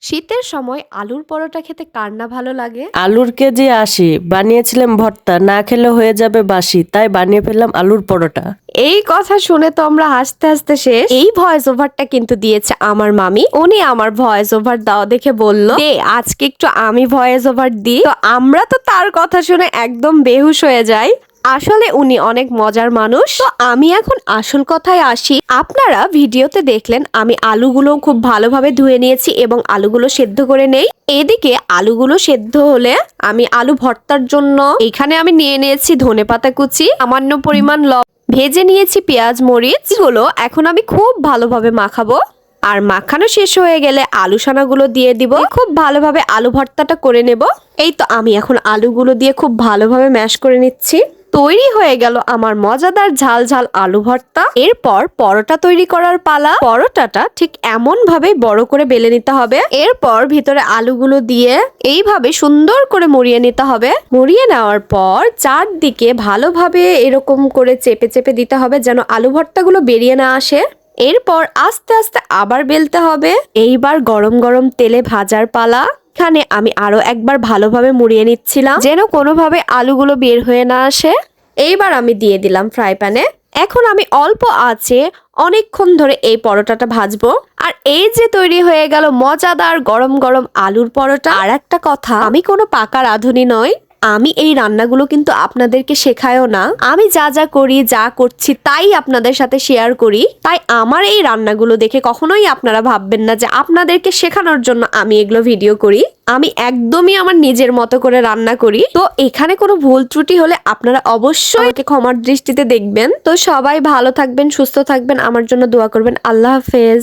শীতের সময় আলুর পরোটা খেতে কার না ভালো লাগে। আলুর কেজি ৮০, বানিয়েছিলাম ভর্তা, না খেলে হয়ে যাবে বাসি, তাই বানিয়ে ফেললাম আলুর পরোটা। এই কথা শুনে তো আমরা হাসতে হাসতে শেষ। এই ভয়েস ওভারটা কিন্তু দিয়েছে আমার মামি। উনি আমার ভয়েস ওভার দাও দেখে বলল দে আজকে একটু আমি ভয়েস ওভার দিই। তো আমরা তো তার কথা শুনে একদম বেহুশ হয়ে যাই। আসলে উনি অনেক মজার মানুষ। তো আমি এখন আসল কথায় আসি। আপনারা ভিডিওতে দেখলেন আমি আলুগুলো খুব ভালোভাবে ধুয়ে নিয়েছি এবং আলুগুলো সেদ্ধ করে নেই। এদিকে আলুগুলো সেদ্ধ হলে আমি আলু ভর্তার জন্য এখানে আমি নিয়ে নিয়েছি ধনেপাতা কুচি, সামান্য পরিমাণ লবণ, ভেজে নিয়েছি পেঁয়াজ মরিচ। এগুলো এখন আমি খুব ভালোভাবে মাখাবো। আর মাখানো শেষ হয়ে গেলে আলু সানাগুলো দিয়ে দিব। খুব ভালোভাবে আলু ভর্তাটা করে নেব। এই তো আমি এখন আলুগুলো দিয়ে খুব ভালোভাবে ম্যাশ করে নিচ্ছি। তৈরি হয়ে গেল আমার মজাদার ঝাল ঝাল আলু ভর্তা। এরপর পরোটা তৈরি করার পালা। পরোটাটা ঠিক এমন ভাবে বড় করে বেলে নিতে হবে। এরপর ভিতরে আলুগুলো দিয়ে এইভাবে সুন্দর করে মুড়িয়ে নিতে হবে। মুড়িয়ে নেওয়ার পর চারদিকে ভালোভাবে এরকম করে চেপে চেপে দিতে হবে যেন আলু ভর্তাগুলো বেরিয়ে না আসে। এরপর আস্তে আস্তে আবার বেলতে হবে। এইবার গরম গরম তেলে ভাজার পালা। এখানে আমি আরো একবার ভালোভাবে মুড়িয়ে নিচ্ছিলাম যেন কোনোভাবে আলুগুলো বের হয়ে না আসে। এইবার আমি দিয়ে দিলাম ফ্রাই প্যানে। এখন আমি অল্প আঁচে অনেকক্ষণ ধরে এই পরোটাটা ভাজবো। আর এই যে তৈরি হয়ে গেল মজাদার গরম গরম আলুর পরোটা। আর একটা কথা, আমি কোনো পাকা রাঁধুনি নই। আমি এই রান্নাগুলো কিন্তু আপনাদেরকে শেখায়ও না। আমি যা যা করি, যা করছি তাই আপনাদের সাথে শেয়ার করি। তাই আমার এই রান্নাগুলো দেখে কখনোই আপনারা ভাববেন না যে আপনাদেরকে শেখানোর জন্য আমি এগুলো ভিডিও করি। আমি একদমই আমার নিজের মতো করে রান্না করি। তো এখানে কোনো ভুল ত্রুটি হলে আপনারা অবশ্যই আমাকে ক্ষমার দৃষ্টিতে দেখবেন। তো সবাই ভালো থাকবেন, সুস্থ থাকবেন, আমার জন্য দোয়া করবেন। আল্লাহ হাফেজ।